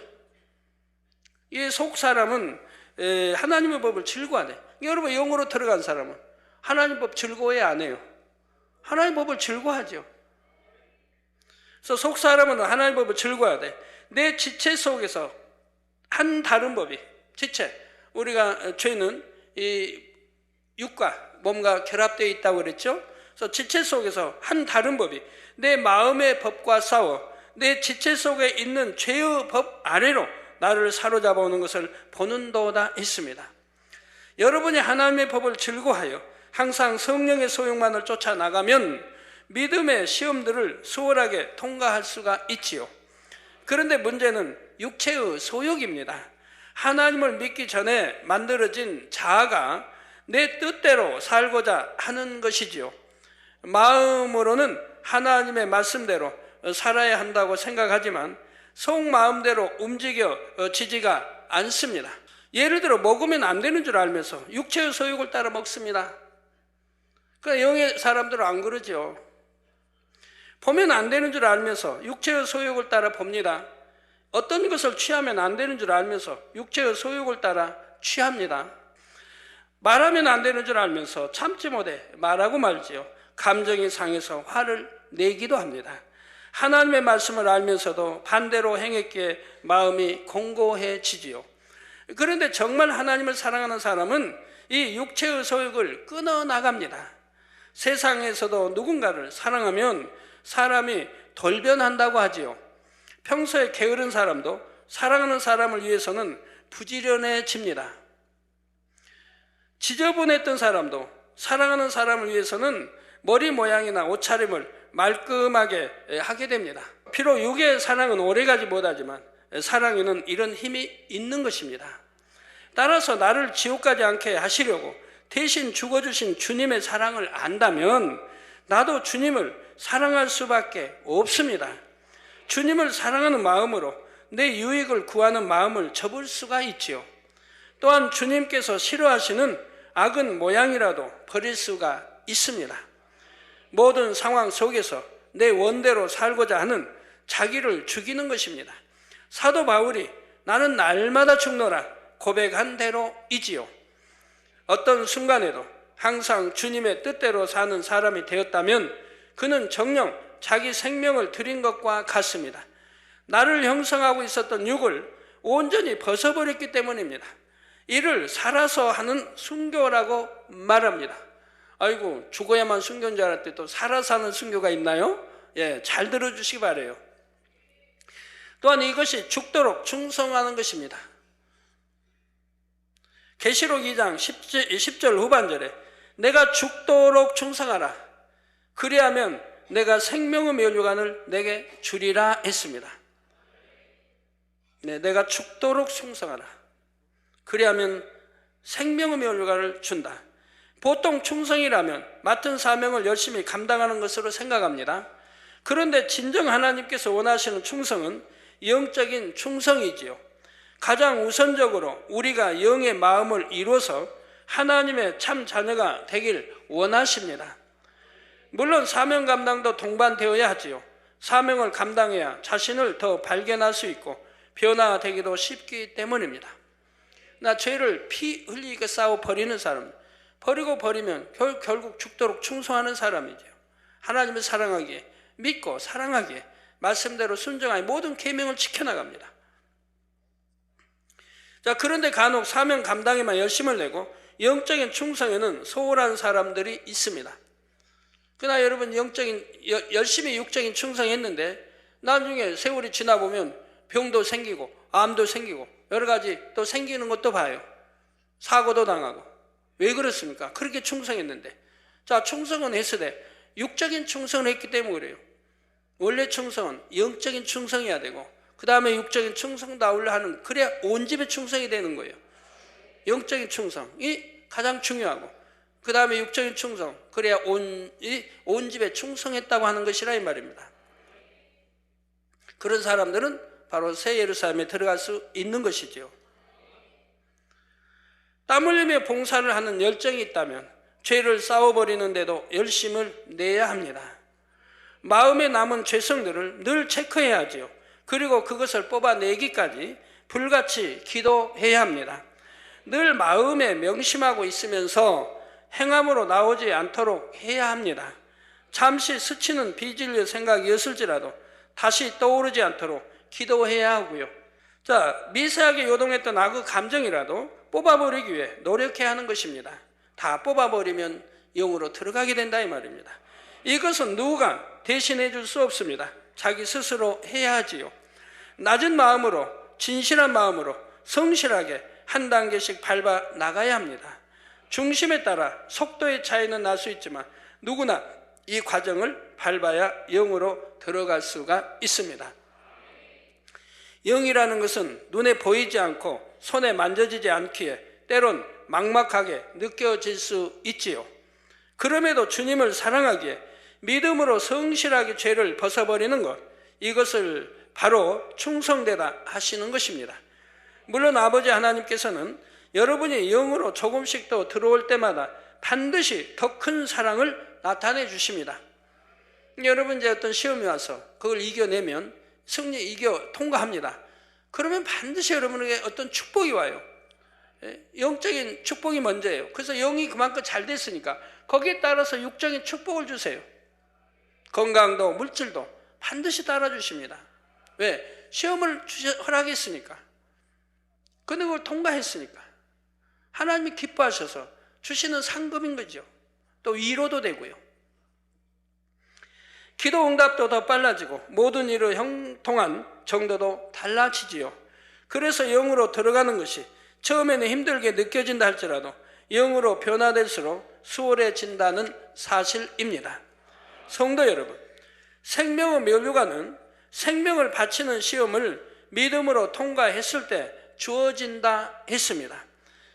[SPEAKER 1] 이 속 사람은 하나님의 법을 즐거워하네. 여러분, 영으로 들어간 사람은 하나님 법 즐거워해 안 해요? 하나님 법을 즐거워하죠. 그래서 속 사람은 하나님 법을 즐거워하되 내 지체 속에서 한 다른 법이, 지체, 우리가 죄는 이 육과 몸과 결합되어 있다고 그랬죠. 그래서 지체 속에서 한 다른 법이 내 마음의 법과 싸워 내 지체 속에 있는 죄의 법 아래로 나를 사로잡아 오는 것을 보는도다 했습니다. 여러분이 하나님의 법을 즐거워하여 항상 성령의 소욕만을 쫓아나가면 믿음의 시험들을 수월하게 통과할 수가 있지요. 그런데 문제는 육체의 소욕입니다. 하나님을 믿기 전에 만들어진 자아가 내 뜻대로 살고자 하는 것이지요. 마음으로는 하나님의 말씀대로 살아야 한다고 생각하지만 속마음대로 움직여지지가 않습니다. 예를 들어 먹으면 안 되는 줄 알면서 육체의 소욕을 따라 먹습니다. 그러니까 영의 사람들은 안 그러죠. 보면 안 되는 줄 알면서 육체의 소욕을 따라 봅니다. 어떤 것을 취하면 안 되는 줄 알면서 육체의 소욕을 따라 취합니다. 말하면 안 되는 줄 알면서 참지 못해 말하고 말지요. 감정이 상해서 화를 내기도 합니다. 하나님의 말씀을 알면서도 반대로 행했기에 마음이 공고해지지요. 그런데 정말 하나님을 사랑하는 사람은 이 육체의 소욕을 끊어 나갑니다. 세상에서도 누군가를 사랑하면 사람이 돌변한다고 하지요. 평소에 게으른 사람도 사랑하는 사람을 위해서는 부지런해집니다. 지저분했던 사람도 사랑하는 사람을 위해서는 머리 모양이나 옷차림을 말끔하게 하게 됩니다. 비록 육의 사랑은 오래가지 못하지만 사랑에는 이런 힘이 있는 것입니다. 따라서 나를 지옥 가지 않게 하시려고 대신 죽어주신 주님의 사랑을 안다면 나도 주님을 사랑할 수밖에 없습니다. 주님을 사랑하는 마음으로 내 유익을 구하는 마음을 접을 수가 있지요. 또한 주님께서 싫어하시는 악은 모양이라도 버릴 수가 있습니다. 모든 상황 속에서 내 원대로 살고자 하는 자기를 죽이는 것입니다. 사도 바울이 나는 날마다 죽노라 고백한 대로이지요. 어떤 순간에도 항상 주님의 뜻대로 사는 사람이 되었다면 그는 정녕 자기 생명을 드린 것과 같습니다. 나를 형성하고 있었던 육을 온전히 벗어버렸기 때문입니다. 이를 살아서 하는 순교라고 말합니다. 아이고, 죽어야만 순교인 줄 알았더니 또 살아서 하는 순교가 있나요? 예, 잘 들어주시기 바라요. 또한 이것이 죽도록 충성하는 것입니다. 계시록 2장 10절 후반절에 내가 죽도록 충성하라. 그리하면 내가 생명의 면류관을 내게 주리라 했습니다. 네, 내가 죽도록 충성하라. 그리하면 생명의 면류관을 준다. 보통 충성이라면 맡은 사명을 열심히 감당하는 것으로 생각합니다. 그런데 진정 하나님께서 원하시는 충성은 영적인 충성이지요. 가장 우선적으로 우리가 영의 마음을 이루어서 하나님의 참 자녀가 되길 원하십니다. 물론 사명 감당도 동반되어야 하지요. 사명을 감당해야 자신을 더 발견할 수 있고 변화되기도 쉽기 때문입니다. 나 죄를 피 흘리게 싸워 버리는 사람, 버리고 버리면 결국 죽도록 충성하는 사람이죠. 하나님을 사랑하기에, 믿고 사랑하기에, 말씀대로 순종하여 모든 계명을 지켜나갑니다. 자, 그런데 간혹 사명 감당에만 열심을 내고 영적인 충성에는 소홀한 사람들이 있습니다. 그러나 여러분, 열심히 육적인 충성했는데 나중에 세월이 지나보면 병도 생기고 암도 생기고 여러 가지 또 생기는 것도 봐요. 사고도 당하고. 왜 그렇습니까? 그렇게 충성했는데. 자, 충성은 했으되 육적인 충성을 했기 때문에 그래요. 원래 충성은 영적인 충성해야 되고 그 다음에 육적인 충성다우려 하는, 그래야 온 집의 충성이 되는 거예요. 영적인 충성이 가장 중요하고 그 다음에 육적인 충성, 그래야 온 집에 충성했다고 하는 것이라 이 말입니다. 그런 사람들은 바로 새 예루살렘에 들어갈 수 있는 것이죠. 땀 흘리며 봉사를 하는 열정이 있다면 죄를 싸워버리는데도 열심을 내야 합니다. 마음에 남은 죄성들을 늘 체크해야 하지요. 그리고 그것을 뽑아내기까지 불같이 기도해야 합니다. 늘 마음에 명심하고 있으면서 행함으로 나오지 않도록 해야 합니다. 잠시 스치는 비진리의 생각이었을지라도 다시 떠오르지 않도록 기도해야 하고요. 자, 미세하게 요동했던 악의 감정이라도 뽑아버리기 위해 노력해야 하는 것입니다. 다 뽑아버리면 영으로 들어가게 된다 이 말입니다. 이것은 누가 대신해 줄 수 없습니다. 자기 스스로 해야 하지요. 낮은 마음으로, 진실한 마음으로 성실하게 한 단계씩 밟아 나가야 합니다. 중심에 따라 속도의 차이는 날 수 있지만 누구나 이 과정을 밟아야 영으로 들어갈 수가 있습니다. 영이라는 것은 눈에 보이지 않고 손에 만져지지 않기에 때론 막막하게 느껴질 수 있지요. 그럼에도 주님을 사랑하기에 믿음으로 성실하게 죄를 벗어버리는 것, 이것을 바로 충성되다 하시는 것입니다. 물론 아버지 하나님께서는 여러분이 영으로 조금씩 더 들어올 때마다 반드시 더 큰 사랑을 나타내 주십니다. 여러분 이제 어떤 시험이 와서 그걸 이겨내면 통과합니다. 그러면 반드시 여러분에게 어떤 축복이 와요. 영적인 축복이 먼저예요. 그래서 영이 그만큼 잘 됐으니까 거기에 따라서 육적인 축복을 주세요. 건강도 물질도 반드시 따라주십니다. 왜? 시험을 허락했으니까. 근데 그걸 통과했으니까. 하나님이 기뻐하셔서 주시는 상급인 거죠. 또 위로도 되고요. 기도 응답도 더 빨라지고 모든 일을 형통한 정도도 달라지지요. 그래서 영으로 들어가는 것이 처음에는 힘들게 느껴진다 할지라도 영으로 변화될수록 수월해진다는 사실입니다. 성도 여러분, 생명의 면류관은 생명을 바치는 시험을 믿음으로 통과했을 때 주어진다 했습니다.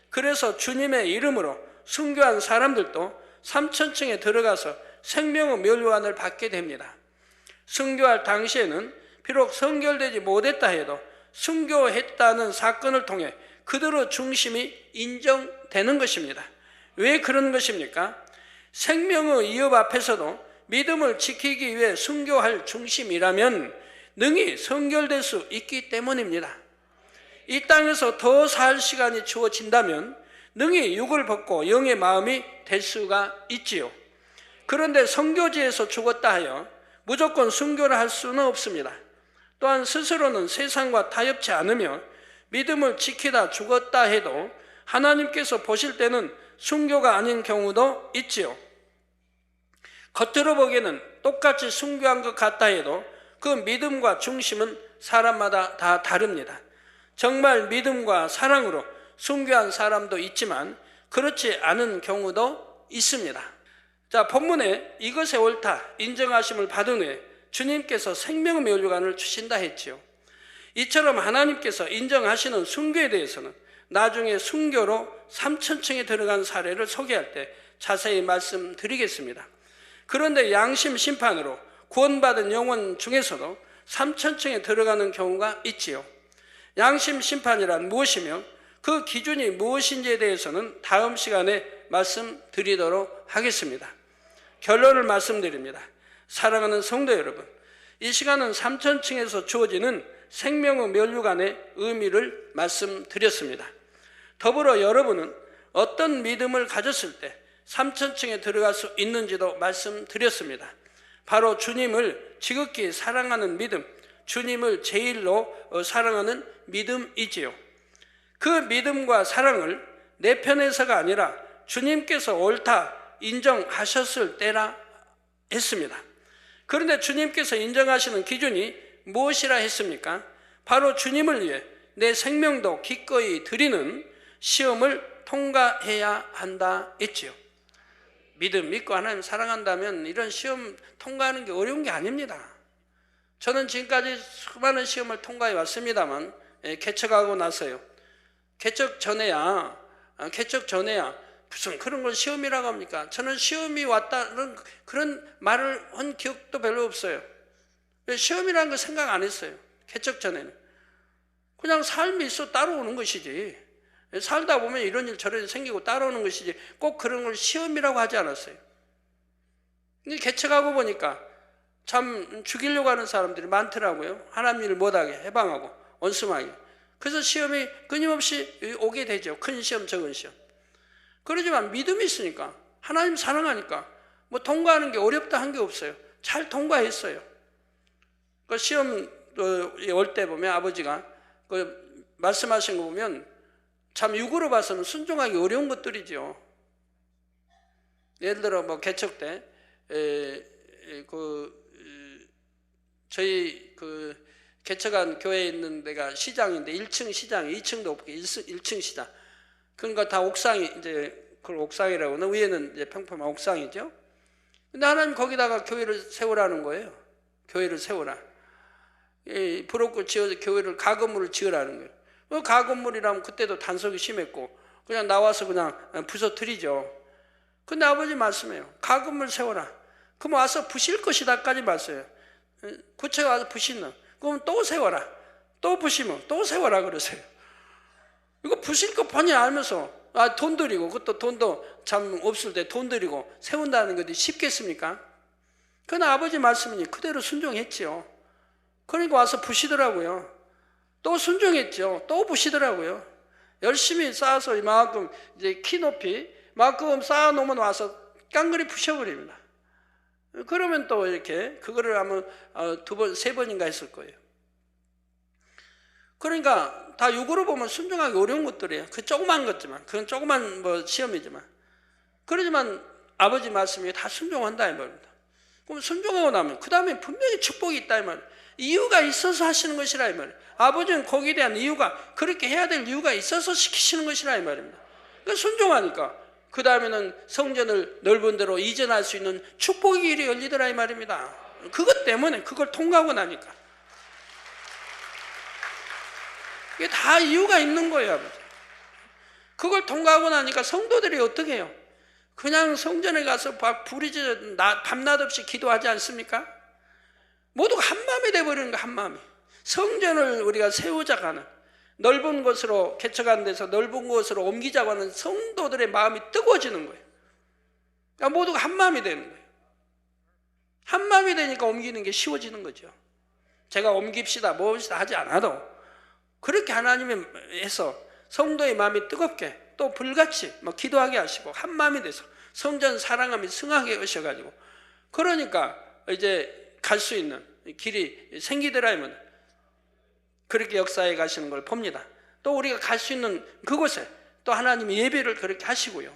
[SPEAKER 1] 그래서 주님의 이름으로 순교한 사람들도 3천층에 들어가서 생명의 면류관을 받게 됩니다. 순교할 당시에는 비록 선결되지 못했다 해도 순교했다는 사건을 통해 그들의 중심이 인정되는 것입니다. 왜 그런 것입니까? 생명의 위협 앞에서도 믿음을 지키기 위해 순교할 중심이라면 능히 선결될 수 있기 때문입니다. 이 땅에서 더 살 시간이 주어진다면 능히 육을 벗고 영의 마음이 될 수가 있지요. 그런데 선교지에서 죽었다 하여 무조건 순교를 할 수는 없습니다. 또한 스스로는 세상과 타협치 않으며 믿음을 지키다 죽었다 해도 하나님께서 보실 때는 순교가 아닌 경우도 있지요. 겉으로 보기에는 똑같이 순교한 것 같다 해도 그 믿음과 중심은 사람마다 다 다릅니다. 정말 믿음과 사랑으로 순교한 사람도 있지만 그렇지 않은 경우도 있습니다. 자, 본문에 이것에 옳다 인정하심을 받은 후에 주님께서 생명의 면류관을 주신다 했지요. 이처럼 하나님께서 인정하시는 순교에 대해서는 나중에 순교로 3천층에 들어간 사례를 소개할 때 자세히 말씀드리겠습니다. 그런데 양심 심판으로 구원받은 영혼 중에서도 3천층에 들어가는 경우가 있지요. 양심 심판이란 무엇이며 그 기준이 무엇인지에 대해서는 다음 시간에 말씀드리도록 하겠습니다. 결론을 말씀드립니다. 사랑하는 성도 여러분, 이 시간은 3천층에서 주어지는 생명의 면류관의 의미를 말씀드렸습니다. 더불어 여러분은 어떤 믿음을 가졌을 때 3천층에 들어갈 수 있는지도 말씀드렸습니다. 바로 주님을 지극히 사랑하는 믿음, 주님을 제일로 사랑하는 믿음이지요. 그 믿음과 사랑을 내 편에서가 아니라 주님께서 옳다 인정하셨을 때라 했습니다. 그런데 주님께서 인정하시는 기준이 무엇이라 했습니까? 바로 주님을 위해 내 생명도 기꺼이 드리는 시험을 통과해야 한다 했지요. 믿음 믿고 하나님 사랑한다면 이런 시험 통과하는 게 어려운 게 아닙니다. 저는 지금까지 수많은 시험을 통과해 왔습니다만 개척하고 나서요. 개척 전에야 무슨 그런 걸 시험이라고 합니까? 저는 시험이 왔다는 그런 말을 한 기억도 별로 없어요. 시험이라는 걸 생각 안 했어요. 개척 전에는. 그냥 삶이 있어 따라오는 것이지. 살다 보면 이런 일 저런 일 생기고 따라오는 것이지 꼭 그런 걸 시험이라고 하지 않았어요. 근데 개척하고 보니까 참 죽이려고 하는 사람들이 많더라고요. 하나님 일을 못하게 해방하고 원수하게. 그래서 시험이 끊임없이 오게 되죠. 큰 시험, 적은 시험. 그러지만 믿음이 있으니까 하나님 사랑하니까 뭐 통과하는 게 어렵다 한 게 없어요. 잘 통과했어요. 그 시험 올 때 보면 아버지가 그 말씀하신 거 보면 참 육으로 봐서는 순종하기 어려운 것들이죠. 예를 들어 뭐 개척 때 저희 개척한 교회에 있는 데가 시장인데 1층 시장, 2층도 없고 1층 시장. 그러니까 다 옥상이 이제 그걸 옥상이라고 하는 위에는 이제 평범한 옥상이죠. 근데 하나님 거기다가 교회를 세우라는 거예요. 교회를 세우라. 부럽고 지어서 교회를 가건물을 지으라는 거예요. 그 가건물이라면 그때도 단속이 심했고 그냥 나와서 그냥 부서뜨리죠. 근데 아버지 말씀해요. 가건물 세워라. 그럼 와서 부실 것이다까지 말씀해요. 구체가 와서 부시는. 그럼 또 세워라. 또 부시면 또 세워라 그러세요. 이거 부실 거 뻔히 알면서 돈 들이고 그것도 돈도 참 없을 때 돈 들이고 세운다는 것이 쉽겠습니까? 그러나 아버지 말씀이니 그대로 순종했지요. 그러니까 와서 부시더라고요. 또 순종했죠. 또 부시더라고요. 열심히 쌓아서 이만큼 이제 키 높이 만큼 쌓아놓으면 와서 깡그리 부셔버립니다. 그러면 또 이렇게 그거를 아마 2번, 3번인가 했을 거예요. 그러니까 다 육으로 보면 순종하기 어려운 것들이에요. 그 조그만 것지만, 그건 조그만 뭐 시험이지만, 그러지만 아버지 말씀이 다 순종한다 이 말입니다. 그럼 순종하고 나면 그 다음에 분명히 축복이 있다 이 말이에요. 이유가 있어서 하시는 것이라 이 말이에요. 아버지는 거기에 대한 이유가, 그렇게 해야 될 이유가 있어서 시키시는 것이라 이 말입니다. 그러니까 순종하니까 그 다음에는 성전을 넓은 데로 이전할 수 있는 축복의 길이 열리더라 이 말입니다. 그것 때문에, 그걸 통과하고 나니까 이게 다 이유가 있는 거예요. 아버지. 그걸 통과하고 나니까 성도들이 어떻게 해요? 그냥 성전에 가서 부리지 밤낮 없이 기도하지 않습니까? 모두가 한마음이 돼버리는 거야. 한마음이. 성전을 우리가 세우자고 하는, 넓은 곳으로 개척한 데서 넓은 곳으로 옮기자고 하는 성도들의 마음이 뜨거워지는 거예요. 그러니까 모두가 한마음이 되는 거예요. 한마음이 되니까 옮기는 게 쉬워지는 거죠. 제가 옮깁시다 뭡시다 하지 않아도 그렇게 하나님이 해서 성도의 마음이 뜨겁게 또 불같이 기도하게 하시고 한마음이 돼서 성전 사랑하며 승하게 하셔가지고, 그러니까 이제 갈 수 있는 길이 생기더라면 그렇게 역사해 가시는 걸 봅니다. 또 우리가 갈 수 있는 그곳에 또 하나님이 예배를 그렇게 하시고요.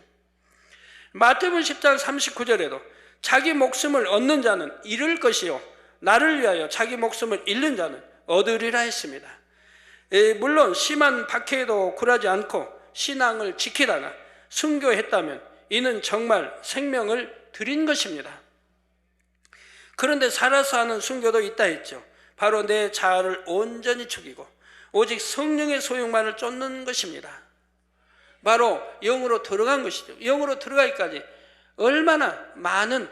[SPEAKER 1] 마태복음 10장 39절에도 자기 목숨을 얻는 자는 잃을 것이요 나를 위하여 자기 목숨을 잃는 자는 얻으리라 했습니다. 물론 심한 박해에도 굴하지 않고 신앙을 지키다가 순교했다면 이는 정말 생명을 드린 것입니다. 그런데 살아서 하는 순교도 있다 했죠. 바로 내 자아를 온전히 죽이고 오직 성령의 소용만을 쫓는 것입니다. 바로 영으로 들어간 것이죠. 영으로 들어가기까지 얼마나 많은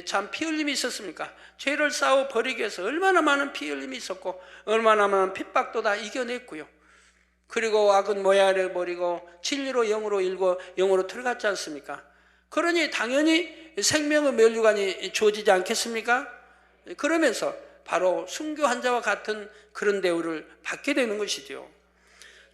[SPEAKER 1] 참 피 흘림이 있었습니까? 죄를 싸워 버리기 위해서 얼마나 많은 피 흘림이 있었고 얼마나 많은 핍박도 다 이겨냈고요. 그리고 악은 모양을 버리고 진리로 영으로 일고 영으로 들어갔지 않습니까? 그러니 당연히 생명의 면류관이 주어지지 않겠습니까? 그러면서 바로 순교 환자와 같은 그런 대우를 받게 되는 것이죠.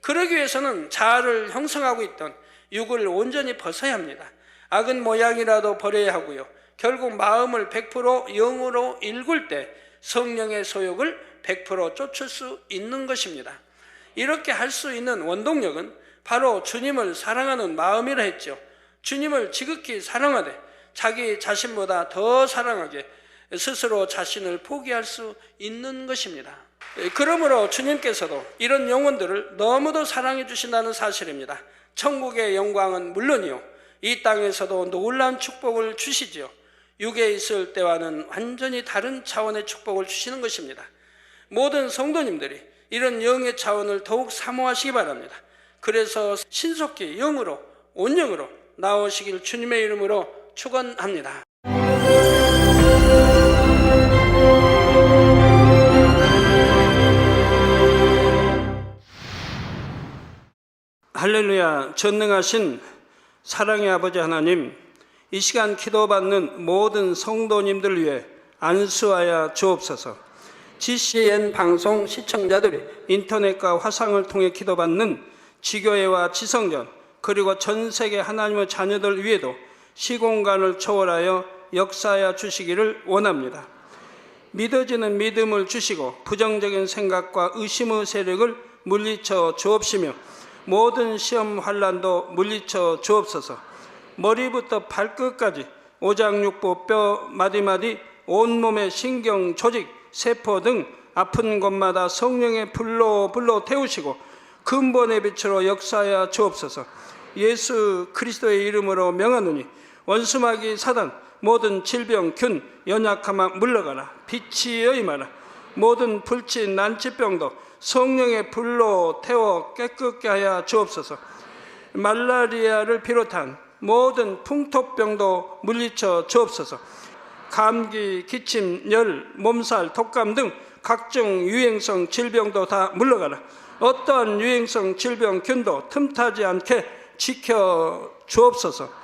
[SPEAKER 1] 그러기 위해서는 자아를 형성하고 있던 육을 온전히 벗어야 합니다. 악은 모양이라도 버려야 하고요. 결국 마음을 100% 영으로 일굴 때 성령의 소욕을 100% 쫓을 수 있는 것입니다. 이렇게 할 수 있는 원동력은 바로 주님을 사랑하는 마음이라 했죠. 주님을 지극히 사랑하되 자기 자신보다 더 사랑하게 스스로 자신을 포기할 수 있는 것입니다. 그러므로 주님께서도 이런 영혼들을 너무도 사랑해 주신다는 사실입니다. 천국의 영광은 물론이요 이 땅에서도 놀라운 축복을 주시지요. 육에 있을 때와는 완전히 다른 차원의 축복을 주시는 것입니다. 모든 성도님들이 이런 영의 차원을 더욱 사모하시기 바랍니다. 그래서 신속히 영으로, 온영으로 나오시길 주님의 이름으로 축원합니다. 할렐루야. 전능하신 사랑의 아버지 하나님, 이 시간 기도받는 모든 성도님들 위해 안수하여 주옵소서. GCN 방송 시청자들이 인터넷과 화상을 통해 기도받는 지교회와 지성전 그리고 전 세계 하나님의 자녀들 위에도 시공간을 초월하여 역사하여 주시기를 원합니다. 믿어지는 믿음을 주시고 부정적인 생각과 의심의 세력을 물리쳐 주옵시며 모든 시험 환난도 물리쳐 주옵소서. 머리부터 발끝까지 오장육부 뼈 마디마디 온몸의 신경 조직 세포 등 아픈 곳마다 성령의 불로 태우시고 근본의 빛으로 역사하여 주옵소서. 예수 그리스도의 이름으로 명하노니 원수마귀 사단 모든 질병 균 연약함아 물러가라. 빛이여 임하라. 모든 불치 난치병도 성령의 불로 태워 깨끗게 하여 주옵소서. 말라리아를 비롯한 모든 풍토병도 물리쳐 주옵소서. 감기, 기침, 열, 몸살, 독감 등 각종 유행성 질병도 다 물러가라. 어떠한 유행성 질병균도 틈타지 않게 지켜 주옵소서.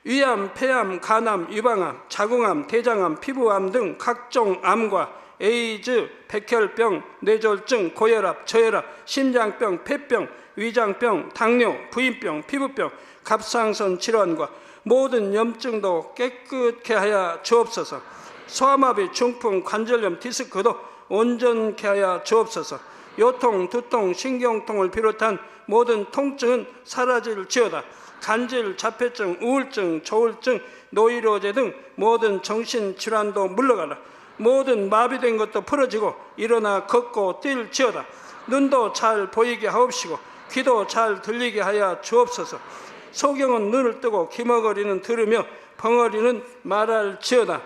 [SPEAKER 1] 위암, 폐암, 간암, 유방암, 자궁암, 대장암, 피부암 등 각종 암과 에이즈, 백혈병, 뇌졸중, 고혈압, 저혈압, 심장병, 폐병, 위장병, 당뇨, 부인병, 피부병, 갑상선 질환과 모든 염증도 깨끗게 하여 주옵소서. 소아마비, 중풍, 관절염, 디스크도 온전케 하여 주옵소서. 요통, 두통, 신경통을 비롯한 모든 통증은 사라질지어다. 간질, 자폐증, 우울증, 조울증, 노이로제 등 모든 정신질환도 물러가라. 모든 마비된 것도 풀어지고 일어나 걷고 뛸지어다. 눈도 잘 보이게 하옵시고 귀도 잘 들리게 하여 주옵소서. 소경은 눈을 뜨고 기머거리는 들으며 벙어리는 말할지어다.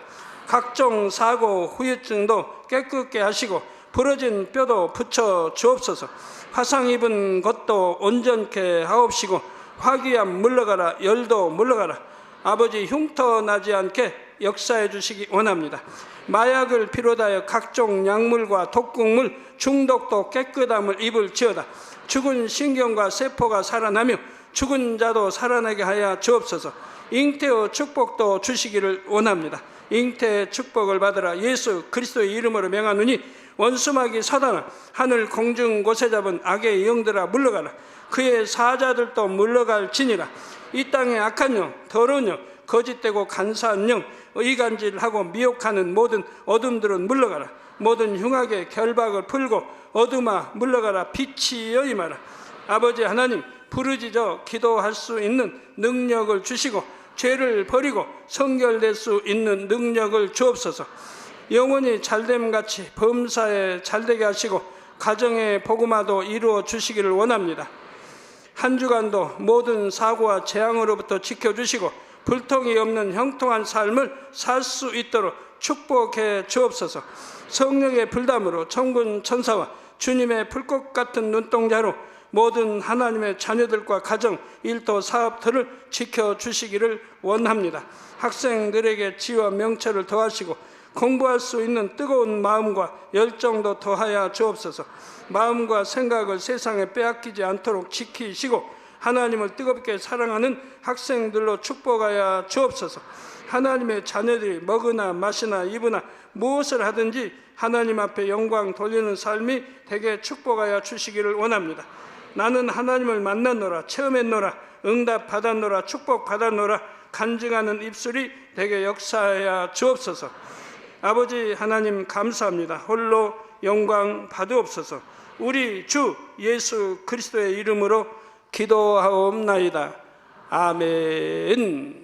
[SPEAKER 1] 각종 사고, 후유증도 깨끗게 하시고 부러진 뼈도 붙여 주옵소서. 화상 입은 것도 온전케 하옵시고 화기암 물러가라. 열도 물러가라. 아버지 흉터 나지 않게 역사해 주시기 원합니다. 마약을 비롯하여 각종 약물과 독극물, 중독도 깨끗함을 입을지어다. 죽은 신경과 세포가 살아나며 죽은 자도 살아나게 하여 주옵소서. 잉태의 축복도 주시기를 원합니다. 잉태의 축복을 받으라. 예수 그리스도의 이름으로 명하노니 원수마귀 사단아, 하늘 공중 곳에 잡은 악의 영들아 물러가라. 그의 사자들도 물러갈지니라. 이 땅의 악한 영, 더러운 영, 거짓되고 간사한 영, 의간질하고 미혹하는 모든 어둠들은 물러가라. 모든 흉악의 결박을 풀고 어둠아 물러가라. 빛이여 임하라. 아버지 하나님, 부르짖어 기도할 수 있는 능력을 주시고 죄를 버리고 성결될 수 있는 능력을 주옵소서. 영원히 잘됨같이 범사에 잘되게 하시고 가정의 복음화도 이루어 주시기를 원합니다. 한 주간도 모든 사고와 재앙으로부터 지켜주시고 불통이 없는 형통한 삶을 살 수 있도록 축복해 주옵소서. 성령의 불담으로 천군 천사와 주님의 불꽃 같은 눈동자로 모든 하나님의 자녀들과 가정, 일터, 사업들을 지켜주시기를 원합니다. 학생들에게 지혜와 명철을 더하시고 공부할 수 있는 뜨거운 마음과 열정도 더하여 주옵소서. 마음과 생각을 세상에 빼앗기지 않도록 지키시고 하나님을 뜨겁게 사랑하는 학생들로 축복하여 주옵소서. 하나님의 자녀들이 먹으나 마시나 입으나 무엇을 하든지 하나님 앞에 영광 돌리는 삶이 되게 축복하여 주시기를 원합니다. 나는 하나님을 만났노라, 체험했노라, 응답 받았노라, 축복 받았노라, 간증하는 입술이 되게 역사하여 주옵소서. 아버지 하나님 감사합니다. 홀로 영광 받으옵소서. 우리 주 예수 그리스도의 이름으로 기도하옵나이다. 아멘.